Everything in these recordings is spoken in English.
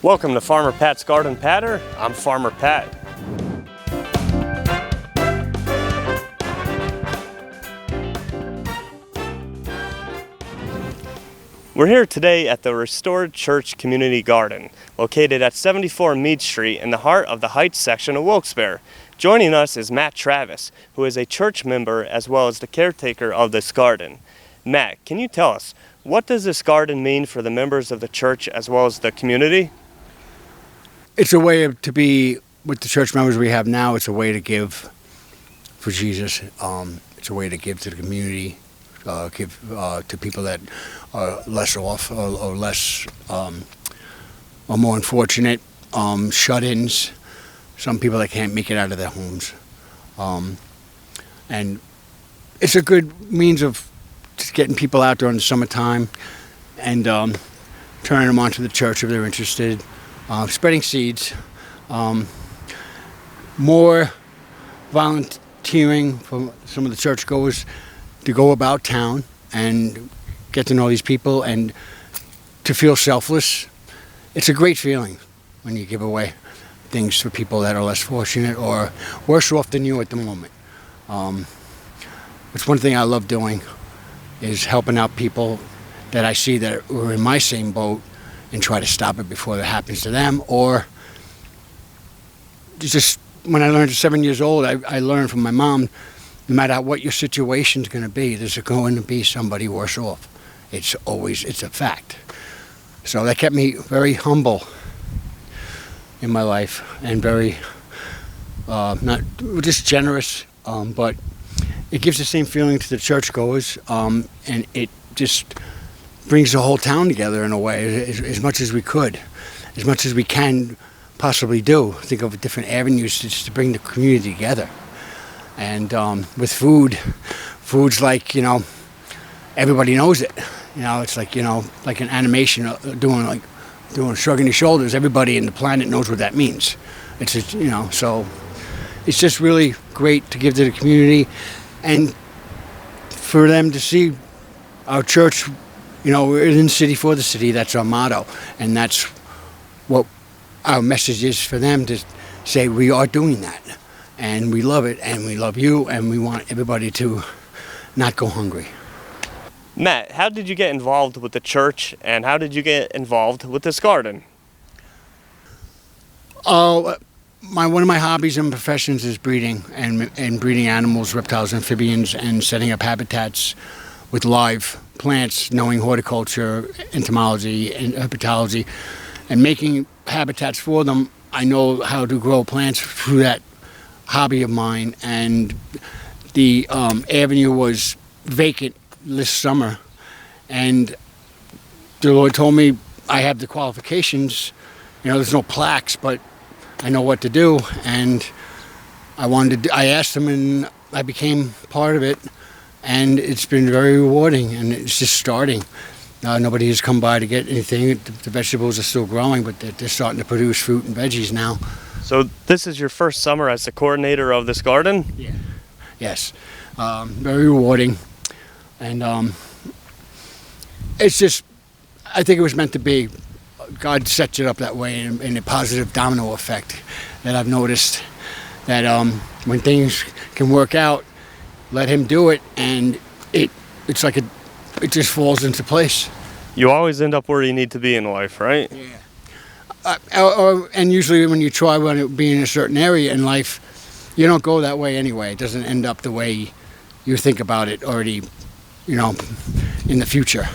Welcome to Farmer Pat's Garden Patter. I'm Farmer Pat. We're here today at the Restored Church Community Garden, located at 74 Meade Street in the heart of the Heights section of Wilkes Barre. Joining us is Matt Travis, who is a church member as well as the caretaker of this garden. Matt, can you tell us, what does this garden mean for the members of the church as well as the community? It's a way to be, with the church members we have now, it's a way to give for Jesus. It's a way to give to the community, give to people that are less off or less, or more unfortunate, shut-ins, some people that can't make it out of their homes. And it's a good means of just getting people out there in the summertime and turning them onto the church if they're interested. Spreading seeds, more volunteering from some of the churchgoers to go about town and get to know these people and to feel selfless. It's a great feeling when you give away things for people that are less fortunate or worse off than you at the moment. It's one thing I love doing is helping out people that I see that are in my same boat and try to stop it before it happens to them. Or just when I learned at 7 years old, I learned from my mom, no matter what your situation's going to be, there's going to be somebody worse off. It's a fact. So that kept me very humble in my life and very, not just generous, but it gives the same feeling to the churchgoers, and it just brings the whole town together in a way, as much as we could, as much as we can possibly do. Think of different avenues just to bring the community together. And with food's like, everybody knows it. It's like, like an animation doing shrugging your shoulders. Everybody in the planet knows what that means. It's just, so it's just really great to give to the community and for them to see our church. We're in the city for the city. That's our motto. And that's what our message is for them, to say we are doing that. And we love it, and we love you, and we want everybody to not go hungry. Matt, how did you get involved with the church, and how did you get involved with this garden? One of my hobbies and professions is breeding, and breeding animals, reptiles, amphibians, and setting up habitats with live plants, knowing horticulture, entomology, and herpetology, and making habitats for them. I know how to grow plants through that hobby of mine, and the avenue was vacant this summer, and the Lord told me I have the qualifications. There's no plaques, but I know what to do, and I asked him, and I became part of it. And it's been very rewarding, and it's just starting. Nobody has come by to get anything. The vegetables are still growing, but they're starting to produce fruit and veggies now. So this is your first summer as the coordinator of this garden? Yeah. Yes. Very rewarding. And it's just, I think it was meant to be. God sets it up that way in a positive domino effect that I've noticed, that when things can work out, let him do it, and it's like it just falls into place. You always end up where you need to be in life, right? Yeah. And usually when you try to be in a certain area in life, you don't go that way anyway. It doesn't end up the way you think about it already, in the future.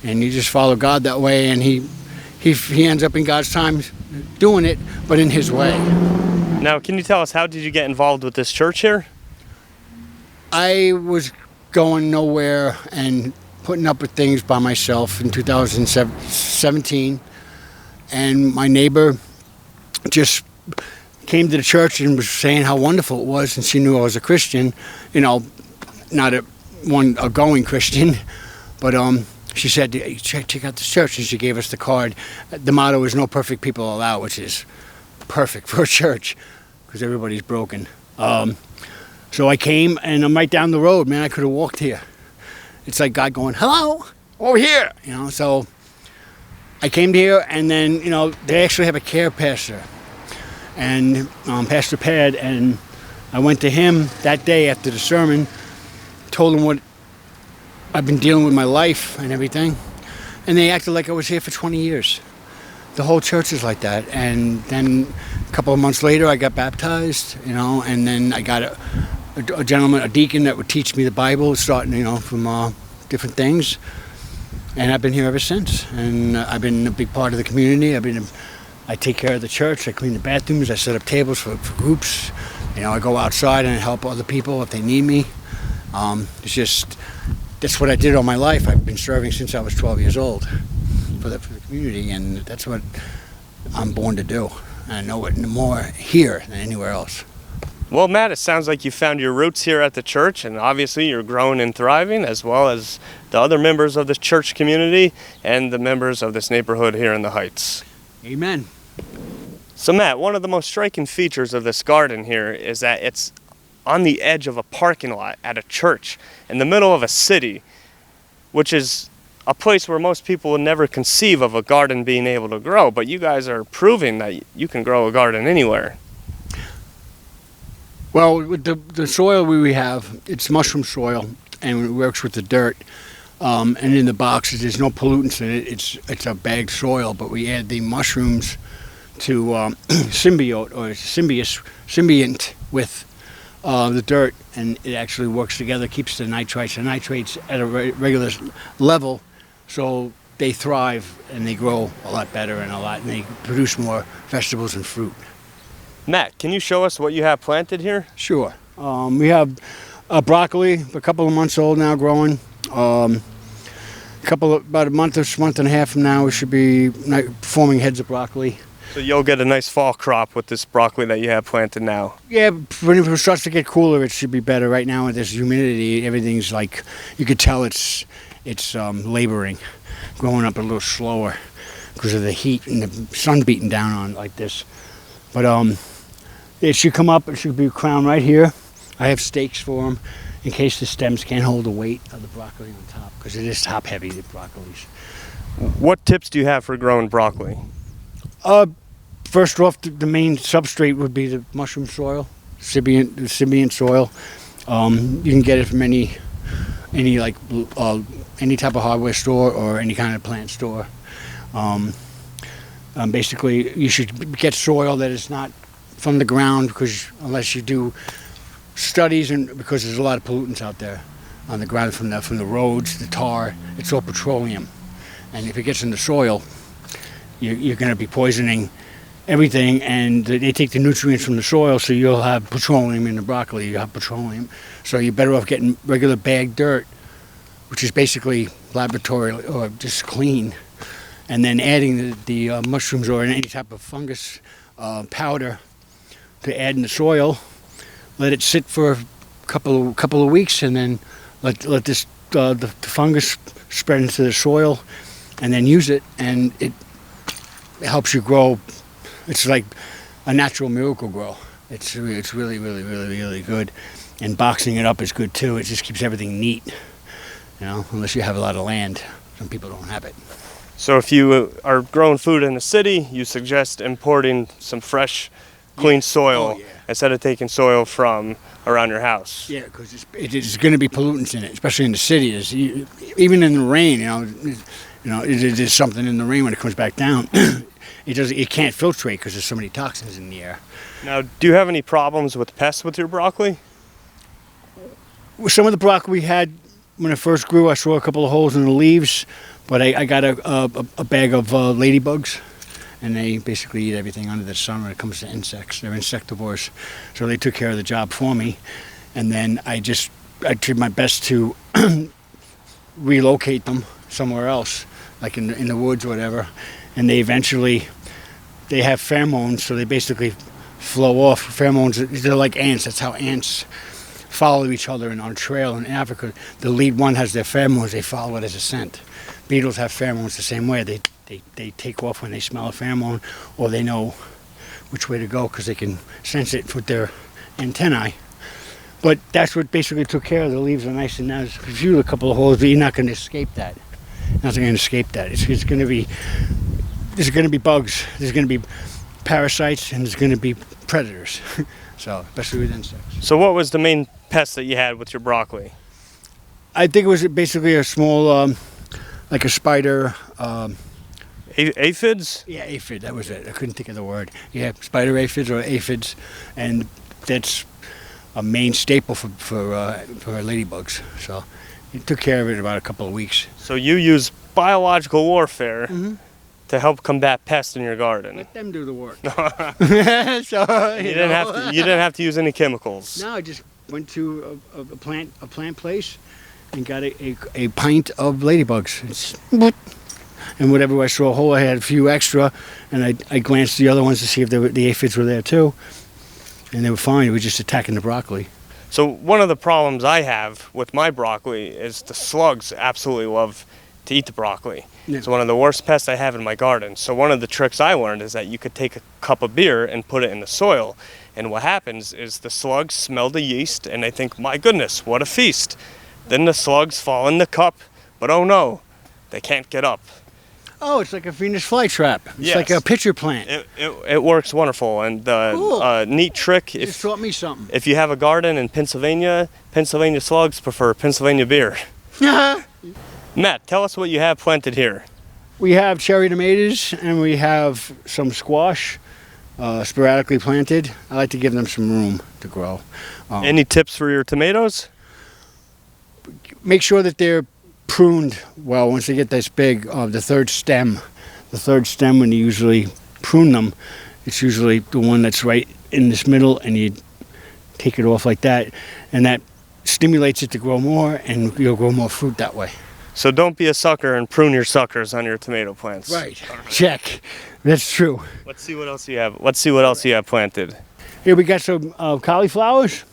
And you just follow God that way, and he ends up in God's time doing it, but in his way. Now, can you tell us, how did you get involved with this church here? I was going nowhere and putting up with things by myself in 2017, and my neighbor just came to the church and was saying how wonderful it was, and she knew I was a Christian, not a going Christian, but she said, check out this church, and she gave us the card. The motto is "No perfect people allowed," which is perfect for a church because everybody's broken. So I came, and I'm right down the road. Man, I could have walked here. It's like God going, "Hello, over here." So I came here, and then, they actually have a care pastor, and Pastor Pad, and I went to him that day after the sermon, told him what I've been dealing with my life and everything, and they acted like I was here for 20 years. The whole church is like that. And then a couple of months later, I got baptized, and then I got a gentleman, a deacon that would teach me the Bible, starting, from different things. And I've been here ever since. And I've been a big part of the community. I take care of the church. I clean the bathrooms. I set up tables for groups. I go outside and help other people if they need me. That's what I did all my life. I've been serving since I was 12 years old for the community, and that's what I'm born to do. I know it more here than anywhere else. Well, Matt, it sounds like you found your roots here at the church, and obviously you're growing and thriving, as well as the other members of this church community and the members of this neighborhood here in the Heights. Amen. So, Matt, one of the most striking features of this garden here is that it's on the edge of a parking lot at a church in the middle of a city, which is a place where most people would never conceive of a garden being able to grow, but you guys are proving that you can grow a garden anywhere. Well, with the soil we have, it's mushroom soil, and it works with the dirt. And in the boxes, there's no pollutants in it. It's a bagged soil, but we add the mushrooms to symbiont with the dirt, and it actually works together, keeps the nitrates at a regular level, so they thrive and they grow a lot better and they produce more vegetables and fruit. Matt, can you show us what you have planted here? Sure. We have broccoli, a couple of months old now, growing. About a month and a half from now, we should be forming heads of broccoli. So you'll get a nice fall crop with this broccoli that you have planted now. Yeah, when it starts to get cooler, it should be better. Right now, with this humidity, everything's like, you could tell it's laboring, growing up a little slower because of the heat and the sun beating down on it like this. But it should come up. It should be crowned right here. I have stakes for them in case the stems can't hold the weight of the broccoli on top, because it is top heavy, the broccolis. What tips do you have for growing broccoli? First off, the main substrate would be the mushroom soil, symbiont soil. You can get it from any type of hardware store or any kind of plant store. Basically, you should get soil that is not from the ground, because unless you do studies, and because there's a lot of pollutants out there on the ground from the roads, the tar, it's all petroleum, and if it gets in the soil, you're going to be poisoning everything, and they take the nutrients from the soil, so you'll have petroleum in the broccoli. You have petroleum, so you're better off getting regular bagged dirt, which is basically laboratory or just clean, and then adding the mushrooms or any type of fungus powder to add in the soil. Let it sit for a couple of weeks, and then let this the fungus spread into the soil, and then use it, and it helps you grow. It's like a natural miracle grow. It's really, really, really, really good. And boxing it up is good too. It just keeps everything neat, unless you have a lot of land. Some people don't have it. So if you are growing food in the city, you suggest importing some fresh, clean soil instead of taking soil from around your house. Yeah, because it's going to be pollutants in it, especially in the city. Even in the rain, there's something in the rain when it comes back down. It can't filtrate because there's so many toxins in the air. Now, do you have any problems with pests with your broccoli? Some of the broccoli we had when it first grew, I saw a couple of holes in the leaves, but I got a bag of ladybugs, and they basically eat everything under the sun when it comes to insects. They're insectivores, so they took care of the job for me. And then I did my best to relocate them somewhere else, like in the woods or whatever. And they have pheromones, so they basically flow off. Pheromones, they're like ants. That's how ants follow each other on a trail in Africa. The lead one has their pheromones. They follow it as a scent. Beetles have pheromones the same way. They take off when they smell a pheromone, or they know which way to go because they can sense it with their antennae. But that's what basically took care of. The leaves are nice, and now there's a couple of holes, but you're not going to escape that. Nothing going to escape that. It's going to be there's going to be bugs, there's going to be parasites, and there's going to be predators. So, especially with insects. So what was the main pest that you had with your broccoli? I think it was basically a small, like a spider. Aphids? Yeah, aphid, that was it. I couldn't think of the word. Yeah, spider aphids or aphids, and that's a main staple for ladybugs. So it took care of it in about a couple of weeks. So you use biological warfare to help combat pests in your garden. Let them do the work. So, you didn't have to use any chemicals. No, I just went to a plant place and got a pint of ladybugs. And whatever I saw whole, I had a few extra, and I glanced at the other ones to see if the aphids were there too, and they were fine. It was just attacking the broccoli. So one of the problems I have with my broccoli is the slugs absolutely love to eat the broccoli. Yeah. It's one of the worst pests I have in my garden. So one of the tricks I learned is that you could take a cup of beer and put it in the soil, and what happens is the slugs smell the yeast and they think, my goodness, what a feast. Then the slugs fall in the cup, but oh no, they can't get up. Oh, it's like a Venus flytrap. It's Yes. like a pitcher plant. It works wonderful, and Cool. neat trick, You just taught me something. if you have a garden in Pennsylvania, Pennsylvania slugs prefer Pennsylvania beer. Matt, tell us what you have planted here. We have cherry tomatoes, and we have some squash, sporadically planted. I like to give them some room to grow. Any tips for your tomatoes? Make sure that they're pruned well once they get this big. The third stem, when you usually prune them, it's usually the one that's right in this middle, and you take it off like that, and that stimulates it to grow more, and you'll grow more fruit that way. So don't be a sucker and prune your suckers on your tomato plants. Right. Check. That's true. Let's see what else you have. Let's see what else you have planted. Here we got some cauliflowers,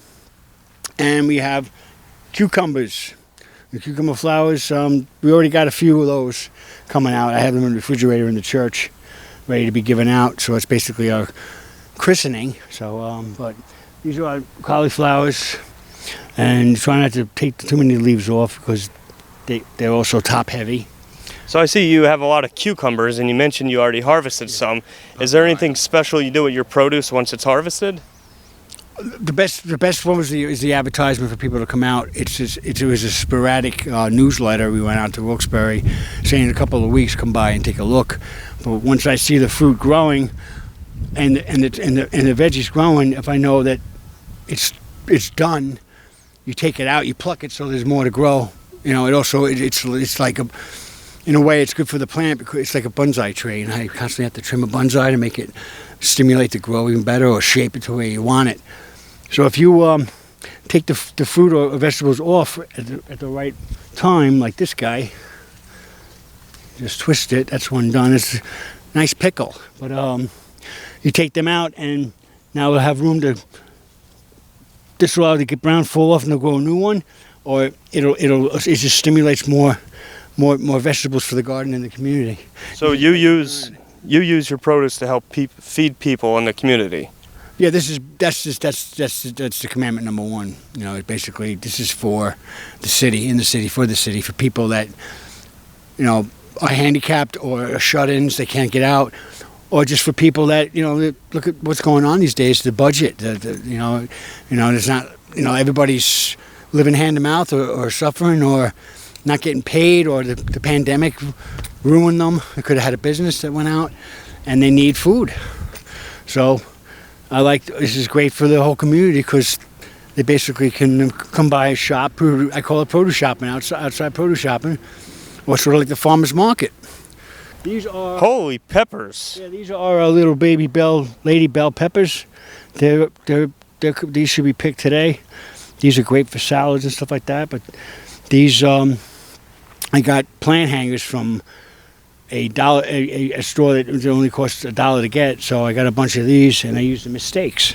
and we have cucumbers. The cucumber flowers, we already got a few of those coming out. I have them in the refrigerator in the church, ready to be given out. So it's basically our christening. So, but these are our cauliflowers, and try not to take too many leaves off because they're also top heavy. So I see you have a lot of cucumbers, and you mentioned you already harvested some. Is there anything special you do with your produce once it's harvested? The best one is the advertisement for people to come out. It was a sporadic newsletter. We went out to Wilkes Barre, saying in a couple of weeks come by and take a look. But once I see the fruit growing, and the veggies growing, if I know that it's done, you take it out, you pluck it so there's more to grow. You know, it's like in a way it's good for the plant because it's like a bonsai tree, and I constantly have to trim a bonsai to make it stimulate to grow even better or shape it to where you want it. So if you take the fruit or vegetables off at the right time, like this guy, just twist it, that's one done. It's a nice pickle. But you take them out, and now we'll have room to, this will allow to get brown, fall off, and they'll grow a new one, or it just stimulates more vegetables for the garden and the community. So you use your produce to help feed people in the community. Yeah, that's the commandment number one. You know, basically this is for the city, for people that, you know, are handicapped or are shut-ins, they can't get out, or just for people that, you know, look at what's going on these days. The budget, you know, there's not, you know, everybody's living hand to mouth or suffering or not getting paid, or the pandemic ruined them. They could have had a business that went out, and they need food. So this is great for the whole community because they basically can come by a shop. I call it produce shopping, outside produce shopping, or sort of like the farmer's market. These are Holy peppers! Yeah, these are our little lady bell peppers. These should be picked today. These are great for salads and stuff like that. But these I got plant hangers from a store that only costs $1 to get, so I got a bunch of these, and I use them as stakes.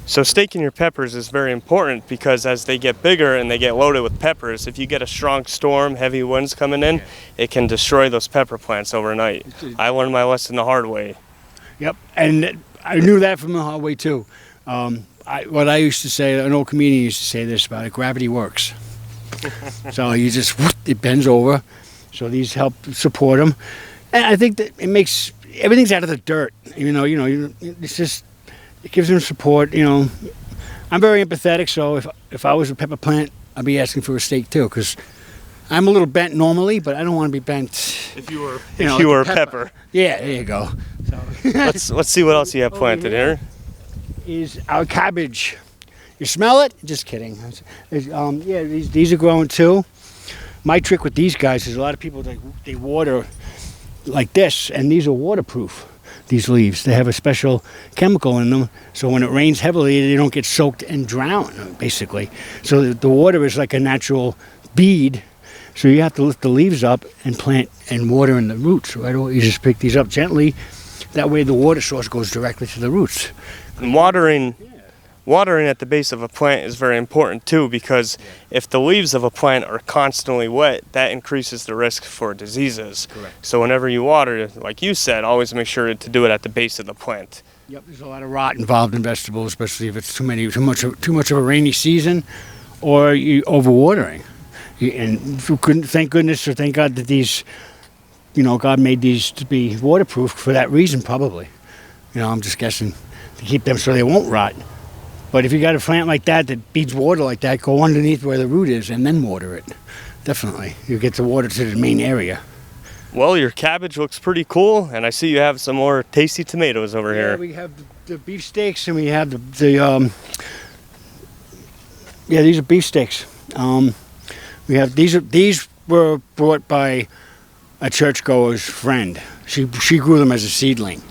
So staking your peppers is very important because as they get bigger and they get loaded with peppers, if you get a strong storm, heavy winds coming in, it can destroy those pepper plants overnight. I learned my lesson the hard way. Yep, and I knew that from the hard way too. What I used to say, an old comedian used to say this about it: gravity works. So you just, it bends over. So these help support them. And I think that it makes everything's out of the dirt. It's just, it gives them support. I'm very empathetic, so if I was a pepper plant, I'd be asking for a steak too, because I'm a little bent normally, but I don't want to be bent. If you were a pepper. Yeah, there you go. So. let's see what else you have planted here. Is our cabbage. You smell it? Just kidding. These are growing too. My trick with these guys is a lot of people, they water like this, and these are waterproof, these leaves. They have a special chemical in them, so when it rains heavily, they don't get soaked and drown, basically. So the water is like a natural bead, so you have to lift the leaves up and plant and water in the roots, right? You just pick these up gently. That way the water source goes directly to the roots. And watering at the base of a plant is very important too, because if the leaves of a plant are constantly wet, that increases the risk for diseases. Correct. So whenever you water, like you said, always make sure to do it at the base of the plant. Yep, there's a lot of rot involved in vegetables, especially if it's too much of a rainy season, or you overwatering. And thank goodness or thank God that these, God made these to be waterproof for that reason, probably. I'm just guessing, to keep them so they won't rot. But if you got a plant like that beads water like that, go underneath where the root is and then water it. Definitely. You get the water to the main area. Well, your cabbage looks pretty cool, and I see you have some more tasty tomatoes over here. Yeah, we have the beefsteaks, and we have these are beefsteaks. These were brought by a churchgoer's friend. She grew them as a seedling.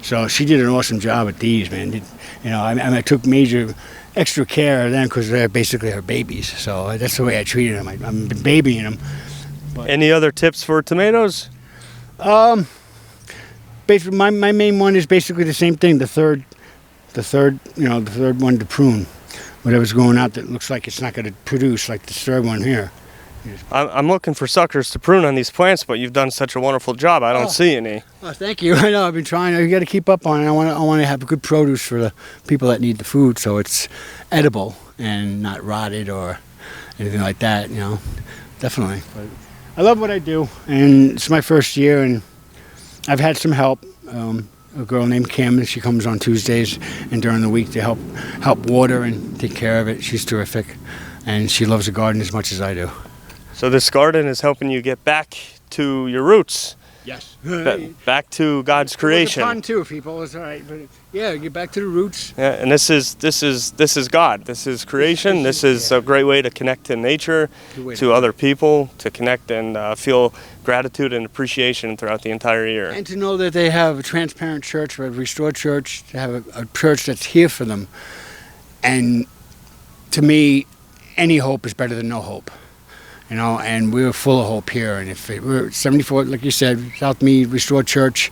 So she did an awesome job at these, man. I took major extra care of them because they're basically her babies. So that's the way I treated them. I've been babying them. But, any other tips for tomatoes? Basically, my main one is basically the same thing. The third one to prune. Whatever's going out that looks like it's not going to produce, like the third one here. I'm looking for suckers to prune on these plants, but you've done such a wonderful job. I don't see any. Oh, thank you. I know. I've been trying. You got to keep up on it. I want to have good produce for the people that need the food, so it's edible and not rotted or anything like that. Definitely. But I love what I do, and it's my first year, and I've had some help. A girl named Kim, she comes on Tuesdays and during the week to help water and take care of it. She's terrific, and she loves the garden as much as I do. So this garden is helping you get back to your roots. Yes. Back to God's creation. It's fun too, people. It's all right, but get back to the roots. Yeah, and this is God. This is creation. This is a great way to connect to nature, to other people, to connect and feel gratitude and appreciation throughout the entire year. And to know that they have a transparent church, a restored church, to have a church that's here for them. And to me, any hope is better than no hope. And we're full of hope here. And if we're 74, like you said, South Mead Restored Church,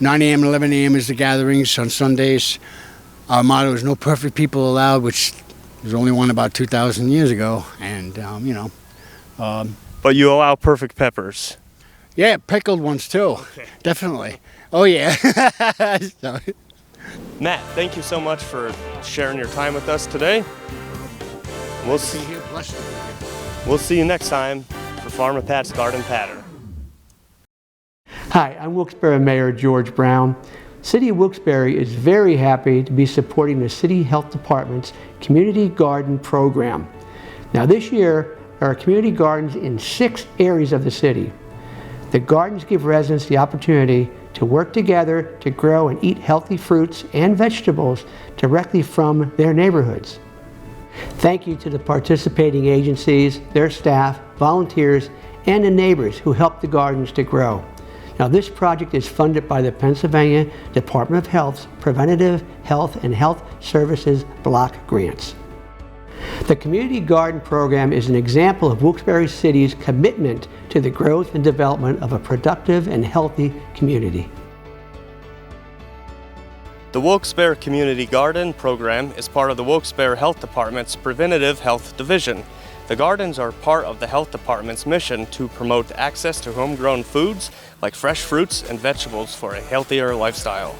9 a.m. and 11 a.m. is the gatherings on Sundays. Our motto is no perfect people allowed, which was only one about 2,000 years ago. And, but you allow perfect peppers. Yeah, pickled ones too. Okay. Definitely. Oh, yeah. So. Matt, thank you so much for sharing your time with us today. We'll see you. We'll see you next time for Farmer Pat's Garden Patter. Hi, I'm Wilkes Barre Mayor George Brown. City of Wilkes Barre is very happy to be supporting the City Health Department's Community Garden Program. Now this year, there are community gardens in 6 areas of the city. The gardens give residents the opportunity to work together to grow and eat healthy fruits and vegetables directly from their neighborhoods. Thank you to the participating agencies, their staff, volunteers, and the neighbors who helped the gardens to grow. Now this project is funded by the Pennsylvania Department of Health's Preventative Health and Health Services Block Grants. The Community Garden Program is an example of Wilkes-Barre City's commitment to the growth and development of a productive and healthy community. The Wilkes Barre Community Garden Program is part of the Wilkes Barre Health Department's Preventative Health Division. The gardens are part of the Health Department's mission to promote access to homegrown foods like fresh fruits and vegetables for a healthier lifestyle.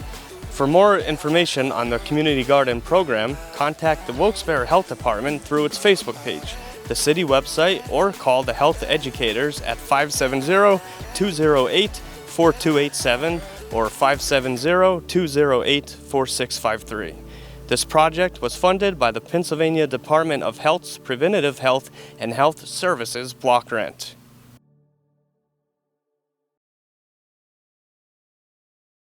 For more information on the Community Garden Program, contact the Wilkes Barre Health Department through its Facebook page, the city website, or call the health educators at 570-208-4287 or 570-208-4653. This project was funded by the Pennsylvania Department of Health's Preventative Health and Health Services Block Grant.